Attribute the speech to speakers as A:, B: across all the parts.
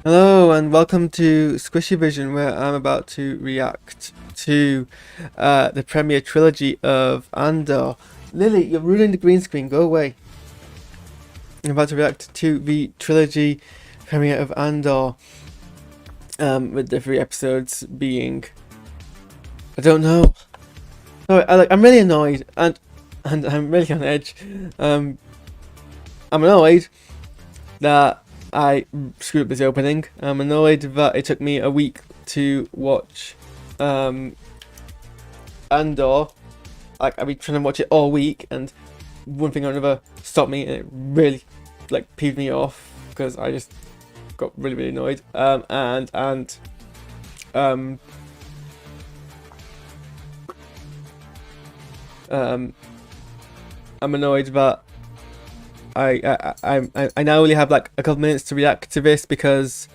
A: Hello and welcome to SquishiVision, where I'm about to react to the premiere trilogy of Andor. Lily, you're ruining the green screen. Go away. I'm about to react to the trilogy premiere of Andor, with the 3 episodes being, I don't know. No, I'm really annoyed and I'm really on edge. Um, I'm annoyed that I screwed up this opening. I'm annoyed that it took me a week to watch um, Andor. Like, I've been trying to watch it all week, and one thing or another stopped me, and it really peeved me off because I just got really annoyed. Um, um, I'm annoyed that I now only have like a couple minutes to react to this because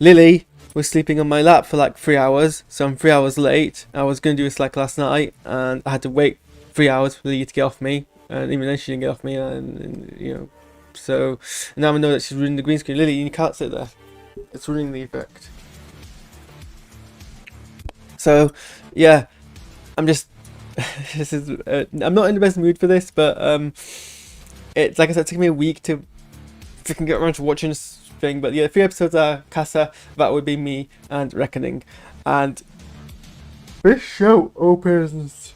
A: Lily was sleeping on my lap for like 3 hours, so I'm 3 hours late. I was gonna do this like last night, and I had to wait 3 hours for Lily to get off me, and even then she didn't get off me, and so now I know that she's ruining the green screen. Lily, you can't sit there. It's ruining the effect. So, yeah, I'm just. This is. I'm not in the best mood for this, but it's like I said, it took me a week to freaking get around to watching this thing. But yeah, the 3 episodes are Casa, That Would Be Me, and Reckoning, and this show opens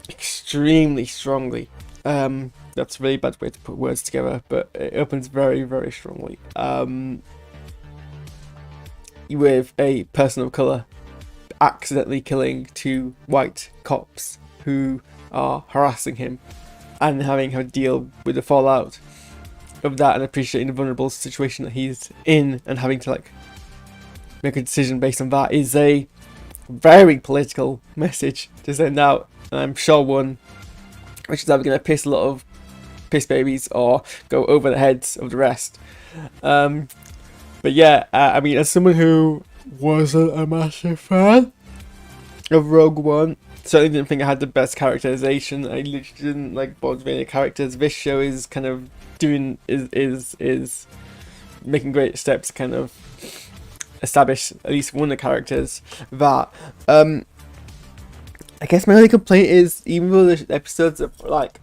A: extremely strongly. That's a really bad way to put words together, but it opens very strongly. With a person of color accidentally killing 2 white cops who are harassing him, and having to deal with the fallout of that, and appreciating the vulnerable situation that he's in, and having to like make a decision based on that is a very political message to send out. And I'm sure one which is either going to piss a lot of piss babies or go over the heads of the rest. Um, but yeah, I mean, as someone who wasn't a massive fan of Rogue One, certainly didn't think it had the best characterization. I literally didn't like bother any characters. This show is kind of doing is making great steps to kind of establish at least one of the characters that I guess my only complaint is, even though the episodes are like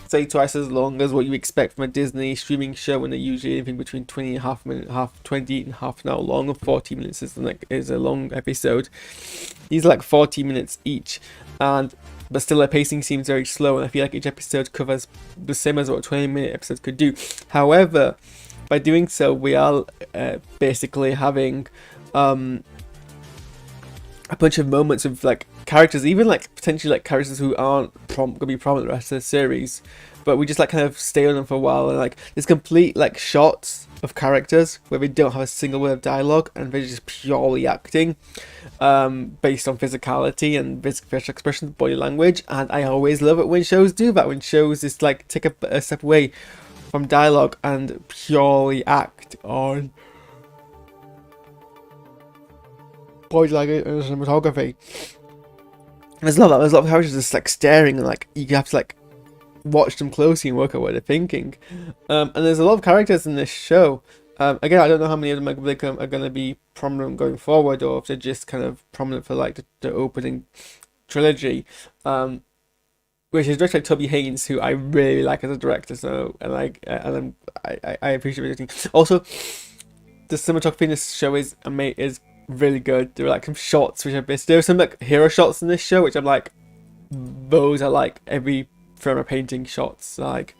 A: say twice as long as what you expect from a Disney streaming show, when they're usually anything between 20 and a half minute, 20 and half an hour long, or 40 minutes is a long episode. These are like 40 minutes each, and but still their pacing seems very slow, and I feel like each episode covers the same as what a 20-minute episode could do. However, by doing so, we are basically having a bunch of moments of like characters, even like potentially like characters who aren't gonna be prominent the rest of the series, but we just like kind of stay on them for a while, and like there's complete like shots of characters where they don't have a single word of dialogue, and they're just purely acting based on physicality and facial expressions, body language. And I always love it when shows do that, when shows just like take a step away from dialogue and purely act on body language and cinematography. There's a lot of that. There's a lot of characters just like staring, and like you have to like watch them closely and work out what they're thinking. And there's a lot of characters in this show. Again, I don't know how many of them are going to be prominent going forward, or if they're just kind of prominent for like the opening trilogy. Which is directed by Toby Haynes, who I really like as a director. So, and like, I appreciate everything. Also, the cinematography in this show is really good. There are like some shots which I missed. There are some like hero shots in this show which I'm like, those are like every frame of painting shots. Like,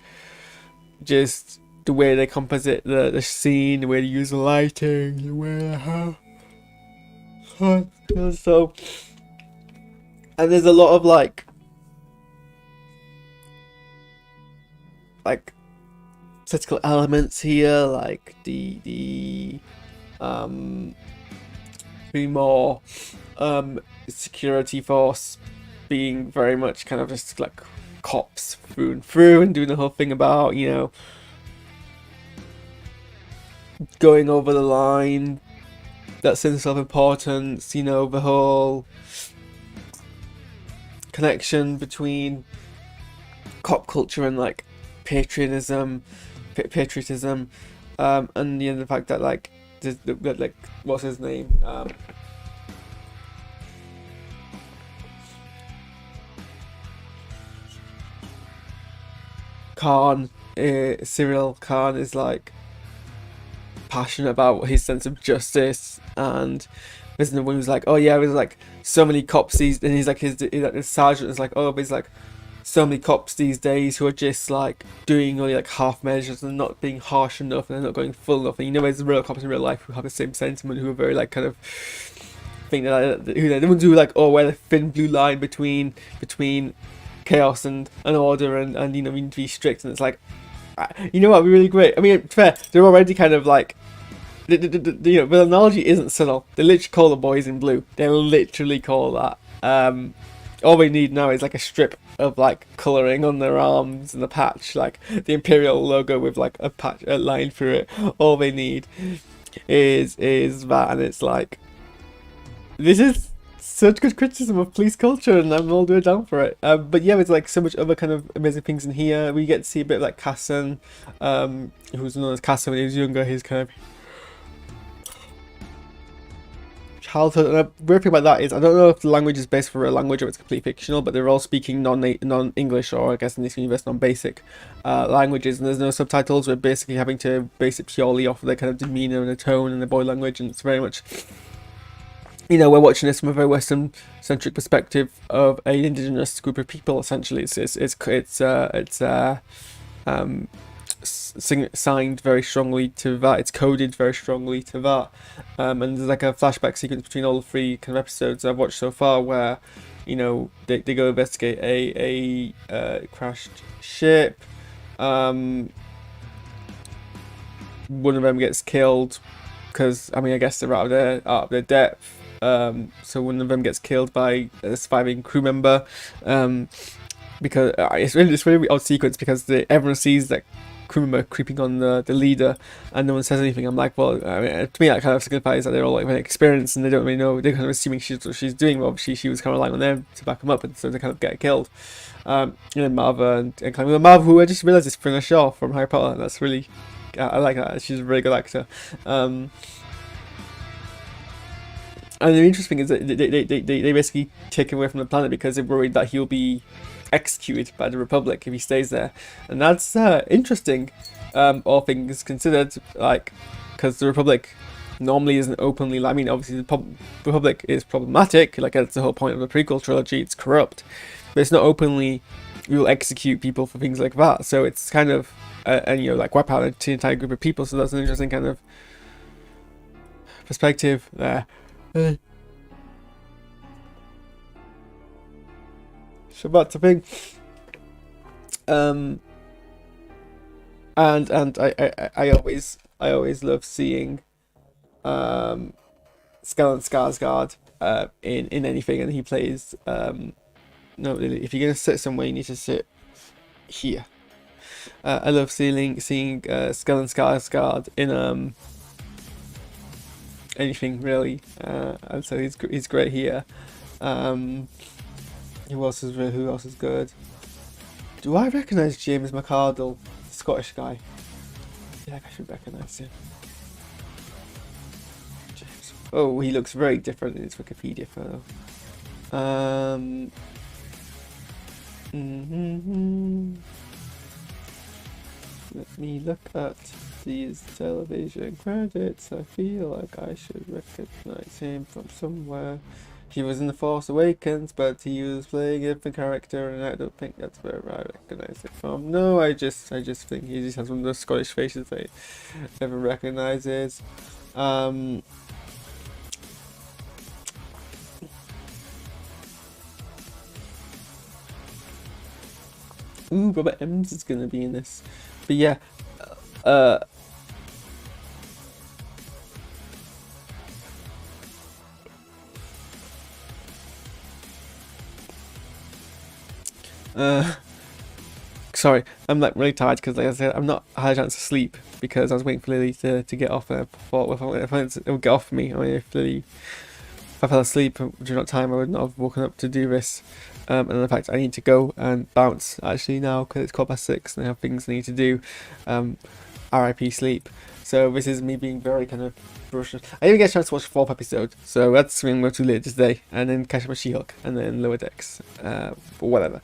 A: just the way they composite the scene, the way they use the lighting, the way they have. So, and there's a lot of like statistical elements here, like the more security force being very much kind of just like cops through and through, and doing the whole thing about, you know, going over the line, that sense of importance, you know, the whole connection between cop culture and like patriotism, And the fact that like like what's his name, Khan, Cyril Khan is like passionate about his sense of justice, and there's the one who's like, oh yeah, there's like so many cops these, and he's like his sergeant is like, oh, there's like so many cops these days who are just like doing only like half measures and not being harsh enough, and they're not going full enough. And you know, there's real cops in real life who have the same sentiment, who are very like kind of think that who the ones who like, oh, wear the thin blue line between chaos and order, and you know, we need to be strict. And it's like, you know what, we're really great. I mean, fair, they're already kind of like, you know, the analogy isn't subtle. They literally call the boys in blue. They literally call that. All we need now is like a strip of like colouring on their arms and a patch, like the Imperial logo with like a patch, a line through it. All they need is that, and it's like, this is such good criticism of police culture, and I'm all the way down for it. But yeah, there's like so much other kind of amazing things in here. We get to see a bit of like Cassan, who's known as Cassan when he was younger, his kind of childhood. And the weird thing about that is, I don't know if the language is based for a language or it's completely fictional, but they're all speaking non-English, or I guess in this universe non-basic languages, and there's no subtitles. We're basically having to base it purely off of their kind of demeanor and the tone and the boy language, and it's very much, you know, we're watching this from a very Western-centric perspective of an indigenous group of people. Essentially, signed very strongly to that. It's coded very strongly to that. And there's like a flashback sequence between all the three kind of episodes I've watched so far, where, you know, they go investigate a crashed ship. One of them gets killed because, I mean, I guess they're out of their depth. So one of them gets killed by a surviving crew member, because it's really odd sequence, because everyone sees that crew member creeping on the leader, and no one says anything. I'm like, well, I mean, to me that kind of signifies that they're all like very experienced and they don't really know. They're kind of assuming she's doing well. She was kind of relying on them to back them up, and so they kind of get killed. You know, Marva and Clemmy, Marva, who I just realised is Fiona Shaw from Harry Potter, and that's really, I like that. She's a really good actor. And the interesting thing is that they basically take him away from the planet because they're worried that he'll be executed by the Republic if he stays there. And that's interesting, all things considered, like, because the Republic normally isn't openly, I mean, obviously the Republic is problematic, like that's the whole point of the prequel trilogy, it's corrupt, but it's not openly, you'll execute people for things like that. So it's kind of, and you know, like wipe out an entire group of people, so that's an interesting kind of perspective there. So that's the thing. And I always love seeing Stellan Skarsgård in anything, and he plays no, if you're gonna sit somewhere you need to sit here. I love seeing Stellan Skarsgård in anything really, and so he's great here. Who else is good? Do I recognise James McArdle, the Scottish guy? Yeah, I should recognise him. James. Oh, he looks very different in his Wikipedia photo. Let me look at these television credits. I feel like I should recognise him from somewhere. He was in The Force Awakens, but he was playing a different character, and I don't think that's where I recognise it from. No, I just think he just has one of those Scottish faces that everyone recognises. Ooh, Robert Ems is gonna be in this, but yeah, sorry, I'm like really tired because, like I said, I'm not had a chance to sleep because I was waiting for Lily to get off there. If it would get off me, I mean, if I fell asleep during that time, I would not have woken up to do this. And in fact, I need to go and bounce actually now because it's 6:15 and I have things I need to do. RIP sleep. So this is me being very kind of brushed. I didn't get a chance to watch the 4th episode, so that's something we'll do later today, and then catch up with She-Hulk, and then Lower Decks, or whatever.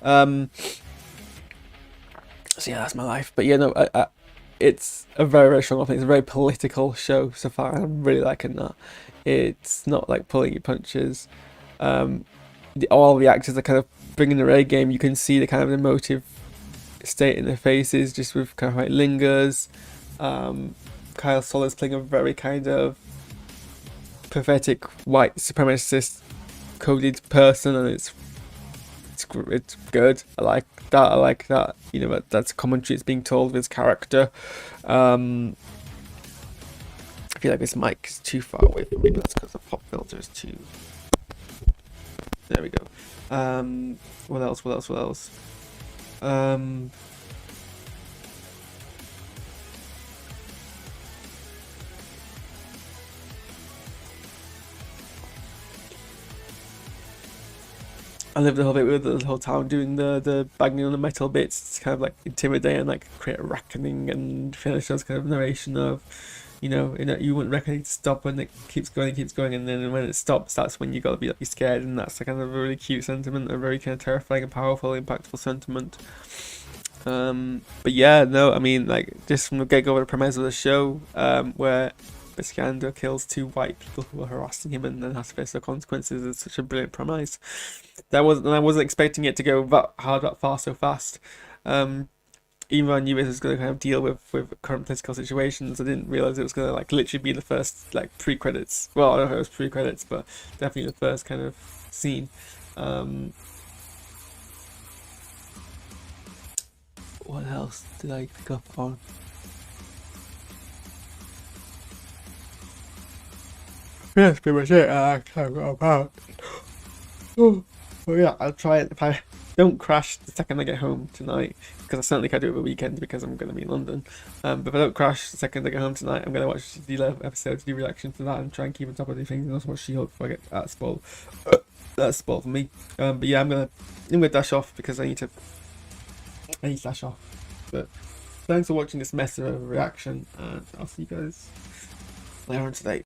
A: So yeah, that's my life. But yeah, no, it's a very, very strong opening. It's a very political show so far, and I'm really liking that. It's not like pulling your punches. All the actors are kind of bringing their A game. You can see the kind of emotive state in their faces, just with kind of like lingers. Kyle Solis playing a very kind of pathetic white supremacist coded person, and it's good. I like that. You know, that's commentary that's being told with his character. I feel like this mic is too far away from me. That's because the pop filter is too. There we go. What else? I love the whole bit with the whole town doing the banging on the metal bits. It's kind of like intimidating, like create a reckoning, and finish those kind of narration of, you wouldn't reckon it to stop when it keeps going, and then when it stops, that's when you gotta be scared, and that's a kind of a really cute sentiment, a very kind of terrifying and powerful, impactful sentiment. But yeah, no, I mean, like, just from the get-go, the premise of the show, where basically Andor kills 2 white people who are harassing him and then has to face the consequences, is such a brilliant premise. I wasn't expecting it to go that hard, that far, so fast. Even though I knew it was going to kind of deal with current political situations, I didn't realize it was going to like literally be the first like pre-credits. Well, I don't know if it was pre-credits, but definitely the first kind of scene. What else did I pick up on? Yeah, that's pretty much it. I can't go about. Oh, well, yeah, I'll try it if I don't crash the second I get home tonight, because I certainly can't do it over the weekend because I'm going to be in London. But if I don't crash the second I get home tonight, I'm going to watch the 11th episode to do reaction to that and try and keep on top of the things, and also watch She-Hulk before I get that spoiled. That's spoiled for me. But yeah, I'm gonna dash off because I need to dash off. But thanks for watching this mess of a reaction, and I'll see you guys later on today.